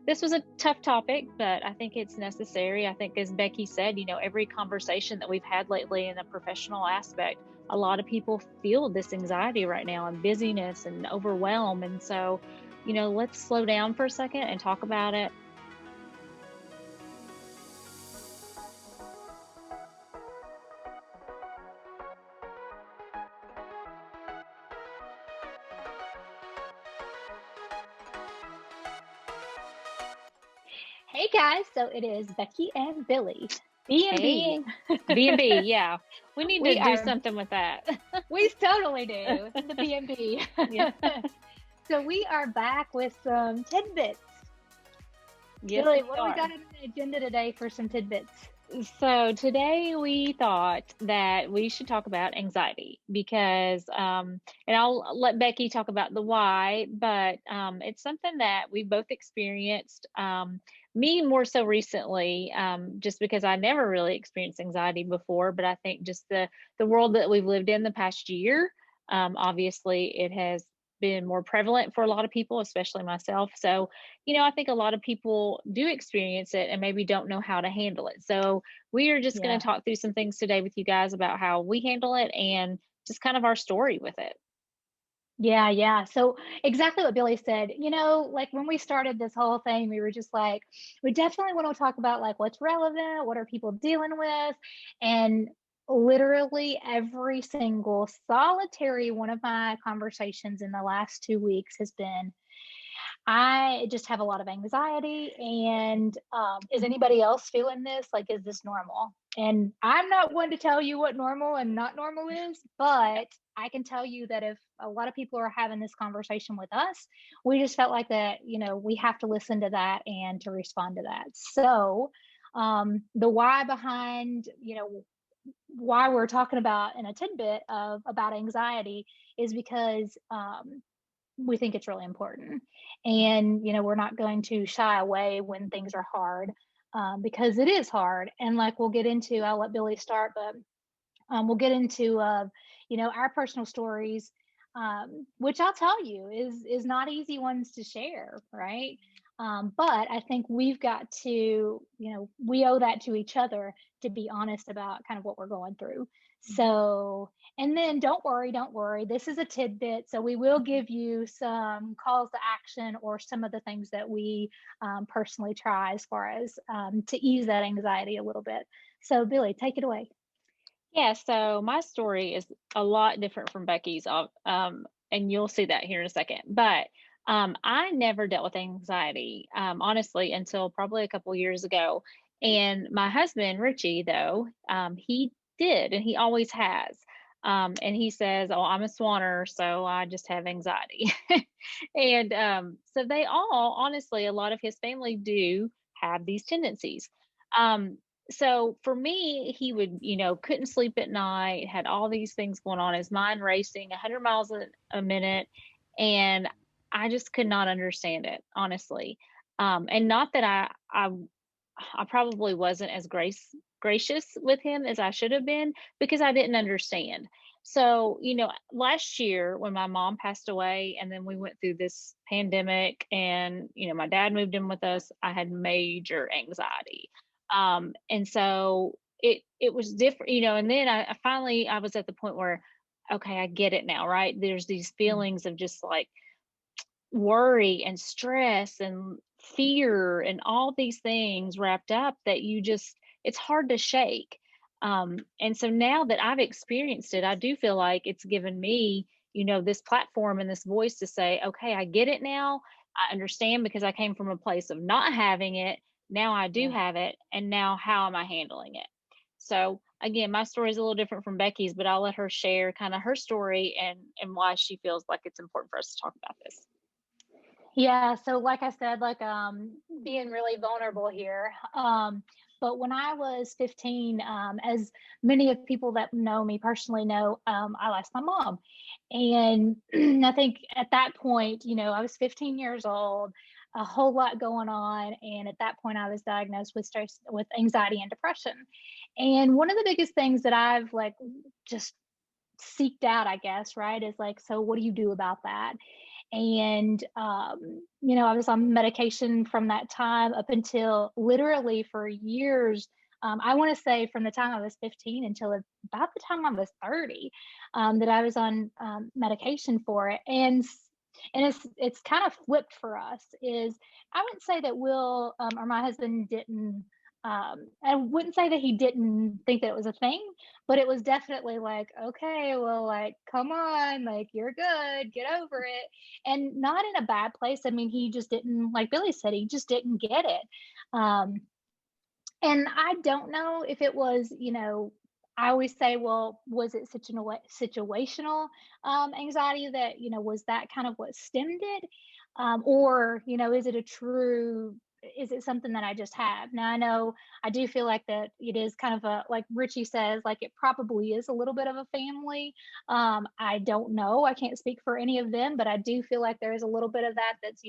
This was a tough topic, but I think it's necessary. I think, as Becky said, every conversation that we've had lately in a professional aspect, a lot of people feel this anxiety right now and busyness and overwhelm. And so, let's slow down for a second and talk about it. Hey guys, so it is Becky and Billy. B&B. Hey, B&B, yeah. We need to do are something with that. we totally do. The B&B. Yeah. So we are back with some tidbits. Yes, Billy, we what do we are. got on the agenda today for some tidbits? So today we thought that we should talk about anxiety because, and I'll let Becky talk about the why, but it's something that we both experienced. Me more so recently, just because I never really experienced anxiety before, but I think just the world that we've lived in the past year, obviously it has been more prevalent for a lot of people, especially myself. So I think a lot of people do experience it and maybe don't know how to handle it. So we are just going Yeah. to talk through some things today with you guys about how we handle it and just kind of our story with it. Yeah. So exactly what Billy said. Like when we started this whole thing, we were just like, we definitely want to talk about like what's relevant, what are people dealing with, and literally every single solitary one of my conversations in the last 2 weeks has been, I just have a lot of anxiety. And is anybody else feeling this? Like, is this normal? And I'm not one to tell you what normal and not normal is, but I can tell you that if a lot of people are having this conversation with us, we just felt like that, we have to listen to that and to respond to that. So, the why behind, why we're talking about in a tidbit of about anxiety is because we think it's really important. And, we're not going to shy away when things are hard, because it is hard. And like we'll get into, I'll let Billy start, but we'll get into, our personal stories, which I'll tell you is not easy ones to share, right? But I think we've got to, we owe that to each other to be honest about kind of what we're going through. So, and then don't worry. This is a tidbit. So we will give you some calls to action or some of the things that we personally try as far as to ease that anxiety a little bit. So, Billy, take it away. Yeah, so my story is a lot different from Becky's, and you'll see that here in a second. But I never dealt with anxiety, honestly, until probably a couple years ago. And my husband, Richie, though, he did, and he always has. And he says, "Oh, I'm a swanner, so I just have anxiety." And so they all, honestly, a lot of his family do have these tendencies. Um, so for me, he would, couldn't sleep at night, had all these things going on, his mind racing 100 miles a minute. And I just could not understand it, honestly. And not that I probably wasn't as gracious with him as I should have been because I didn't understand. So, last year when my mom passed away and then we went through this pandemic and, my dad moved in with us, I had major anxiety. And so it was different, and then I finally I was at the point where, okay, I get it now, right? There's these feelings of just like worry and stress and fear and all these things wrapped up that it's hard to shake. And so now that I've experienced it, I do feel like it's given me, this platform and this voice to say, okay, I get it now. I understand because I came from a place of not having it. Now I do Yeah. have it. And now how am I handling it? So again, my story is a little different from Becky's, but I'll let her share kind of her story and why she feels like it's important for us to talk about this. Yeah, so like I said, like being really vulnerable here. But when I was 15, as many of people that know me personally know, I lost my mom. And I think at that point, I was 15 years old, a whole lot going on. And at that point I was diagnosed with stress, with anxiety and depression. And one of the biggest things that I've like just seeked out, I guess, right, is like, so what do you do about that? And, I was on medication from that time up until literally for years. I want to say from the time I was 15 until about the time I was 30, that I was on medication for it. And it's kind of flipped for us. Is I wouldn't say that Will or my husband didn't. I wouldn't say that he didn't think that it was a thing, but it was definitely like, okay, well, like, come on, like, you're good, get over it. And not in a bad place. I mean, he just didn't, like Billy said, he just didn't get it. Um, and I don't know if it was, I always say, well, was it such an situational anxiety that, was that kind of what stemmed it? Or, is it a true, is it something that I just have? Now, I know I do feel like that it is kind of a, like Richie says, like it probably is a little bit of a family. I don't know. I can't speak for any of them, but I do feel like there is a little bit of that that's,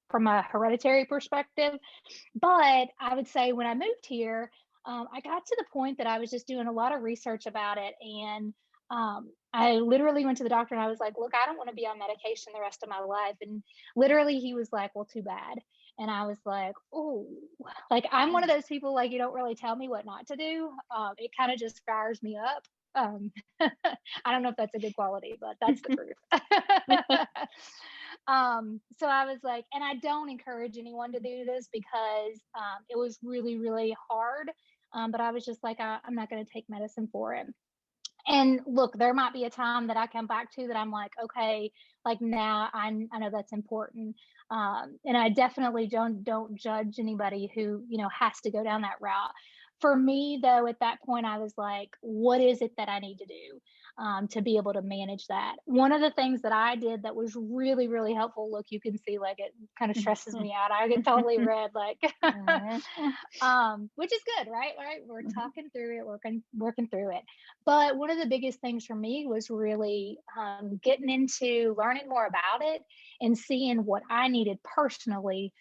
from a hereditary perspective. But I would say when I moved here, I got to the point that I was just doing a lot of research about it. And I literally went to the doctor and I was like, look, I don't want to be on medication the rest of my life. And literally, he was like, well, too bad. And I was like, oh, like I'm one of those people, like, you don't really tell me what not to do. It kind of just fires me up. Um, I don't know if that's a good quality, but that's the truth. So I was like, and I don't encourage anyone to do this because it was really, really hard. But I was just like, I'm not going to take medicine for it. And look, there might be a time that I come back to that I'm like, okay, like now I know that's important. And I definitely don't judge anybody who, has to go down that route. For me, though, at that point, I was like, what is it that I need to do to be able to manage that? One of the things that I did that was really, really helpful. Look, you can see like it kind of stresses me out. I get totally red, like, which is good, right? Right? We're talking through it, working through it. But one of the biggest things for me was really getting into learning more about it and seeing what I needed personally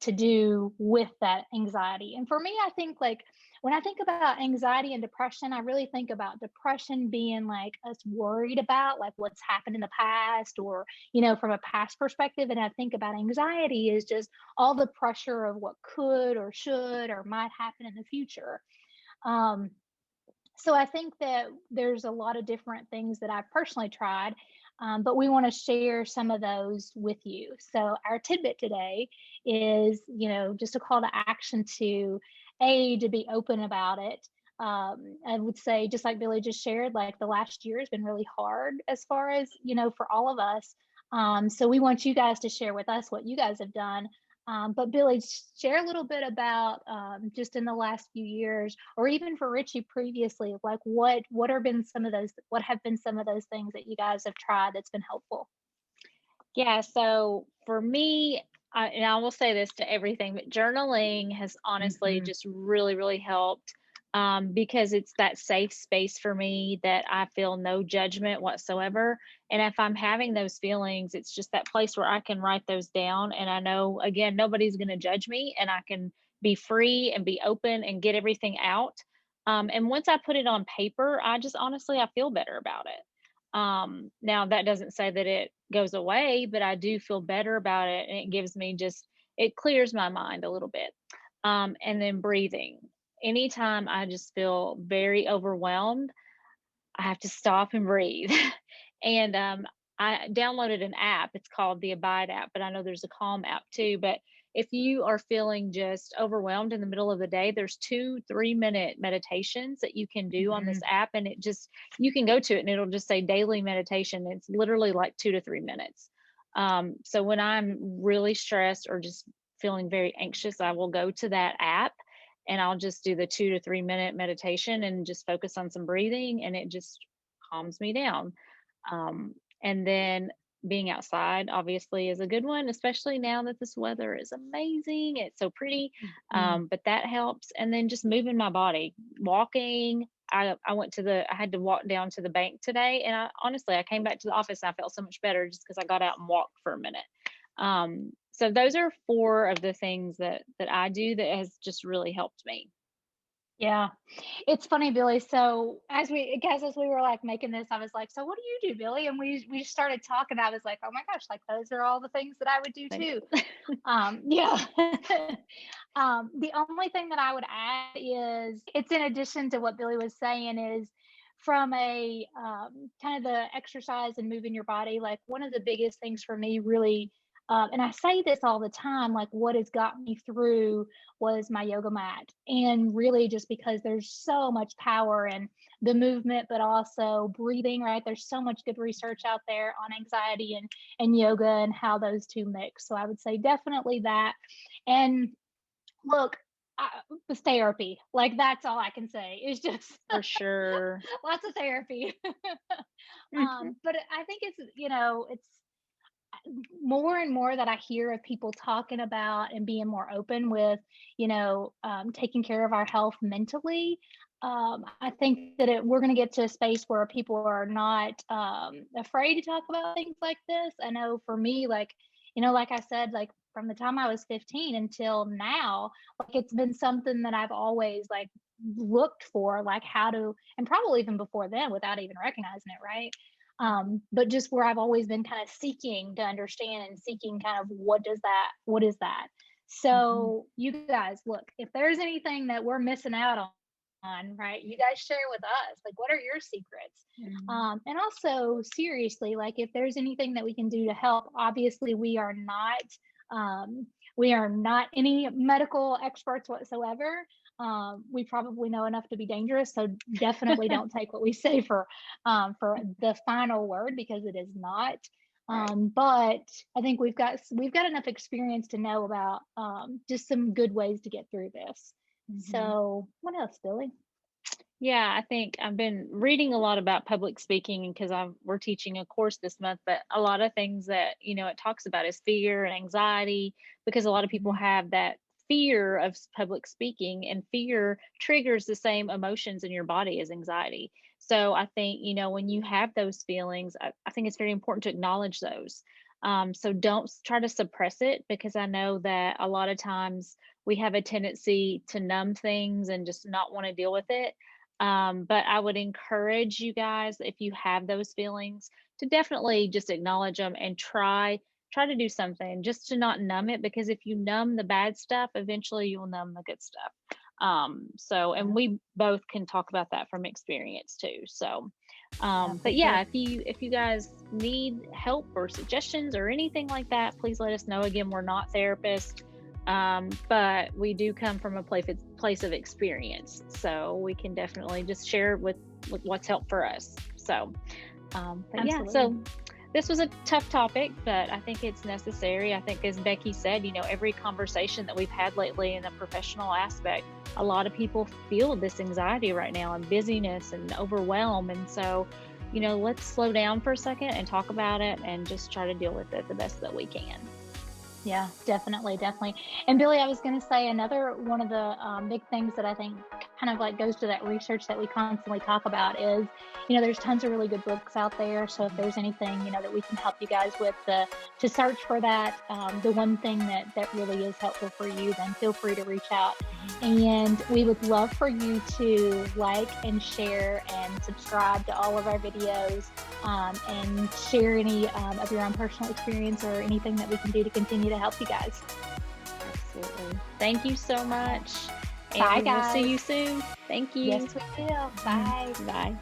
to do with that anxiety. And for me, I think like when I think about anxiety and depression, I really think about depression being like us worried about like what's happened in the past or, from a past perspective. And I think about anxiety is just all the pressure of what could or should or might happen in the future. Um, so I think that there's a lot of different things that I've personally tried, but we want to share some of those with you. So our tidbit today is, just a call to action to be open about it. I would say, just like Billy just shared, like the last year has been really hard as far as, for all of us. So we want you guys to share with us what you guys have done. But Billy, share a little bit about just in the last few years, or even for Richie previously, like what have been some of those things that you guys have tried that's been helpful? Yeah, so for me, and I will say this to everything, but journaling has honestly just really, really helped because it's that safe space for me that I feel no judgment whatsoever. And if I'm having those feelings, it's just that place where I can write those down. And I know, again, nobody's going to judge me and I can be free and be open and get everything out. And once I put it on paper, I just honestly, I feel better about it. Now that doesn't say that it goes away, but I do feel better about it and it gives me it clears my mind a little bit. And then breathing. Anytime I just feel very overwhelmed, I have to stop and breathe. And I downloaded an app. It's called the Abide app, but I know there's a Calm app too. But if you are feeling just overwhelmed in the middle of the day, there's 2 3-minute meditations that you can do on this app. And you can go to it and it'll just say daily meditation. It's literally like 2 to 3 minutes. So when I'm really stressed or just feeling very anxious, I will go to that app and I'll just do the 2 to 3 minute meditation and just focus on some breathing and it just calms me down. And then being outside obviously is a good one, especially now that this weather is amazing. It's so pretty. But that helps. And then just moving my body, walking. I had to walk down to the bank today. And I came back to the office and I felt so much better just because I got out and walked for a minute. So those are 4 of the things that I do that has just really helped me. Yeah. It's funny, Billy. So as we were like making this, I was like, "So what do you do, Billy?" And we started talking. I was like, "Oh my gosh, like those are all the things that I would do Like, too." Yeah. The only thing that I would add is it's in addition to what Billy was saying is from a kind of the exercise and moving your body. Like one of the biggest things for me, really, and I say this all the time, like what has got me through was my yoga mat, and really just because there's so much power in the movement, but also breathing. Right, there's so much good research out there on anxiety and yoga and how those two mix. So I would say definitely that. And look, with therapy, like that's all I can say. It's just for sure. lots of therapy. Mhm. But I think it's more and more that I hear of people talking about and being more open with, taking care of our health mentally. I think that we're going to get to a space where people are not afraid to talk about things like this. I know for me, like, like I said, like from the time I was 15 until now, like it's been something that I've always like looked for, like how to, and probably even before then without even recognizing it, right? But just where I've always been kind of seeking to understand and seeking kind of what is that? Mhm. So you guys, look, if there's anything that we're missing out on, right? You guys share with us. Like, what are your secrets? Mhm. And also, seriously, like if there's anything that we can do to help, obviously we are not any medical experts whatsoever. We probably know enough to be dangerous, so definitely don't take what we say for the final word because it is not. Right. But I think we've got enough experience to know about just some good ways to get through this. Mhm. So, what else, Billy? Yeah, I think I've been reading a lot about public speaking because we're teaching a course this month, but a lot of things that, it talks about is fear and anxiety because a lot of people Mhm. have that fear of public speaking, and fear triggers the same emotions in your body as anxiety. So I think, when you have those feelings, I think it's very important to acknowledge those. So don't try to suppress it because I know that a lot of times we have a tendency to numb things and just not want to deal with it. But I would encourage you guys, if you have those feelings, to definitely just acknowledge them and try to do something just to not numb it, because if you numb the bad stuff, eventually you'll numb the good stuff. And Yeah, we both can talk about that from experience too. yeah, for But sure. yeah, if you guys need help or suggestions or anything like that, please let us know. Again, we're not therapists, but we do come from a place of experience, so we can definitely just share with what's helped for us. But yeah, Absolutely. so this was a tough topic, but I think it's necessary. I think, as Becky said, every conversation that we've had lately in the professional aspect, a lot of people feel this anxiety right now and busyness and overwhelm. And so, let's slow down for a second and talk about it and just try to deal with it the best that we can. Yeah, definitely, definitely. And Billy, I was going to say another one of the big things that I think kind of like goes to that research that we constantly talk about is, there's tons of really good books out there. So if there's anything, that we can help you guys with to search for that, the one thing that really is helpful for you, then feel free to reach out. Mhm. And we would love for you to like and share and subscribe to all of our videos, and share any of your own personal experience or anything that we can do to continue to help you guys. Absolutely. Thank you so All right. much, and Bye, we will see you guys. soon. Thank Yes, you. we will. Mhm. Bye. Bye.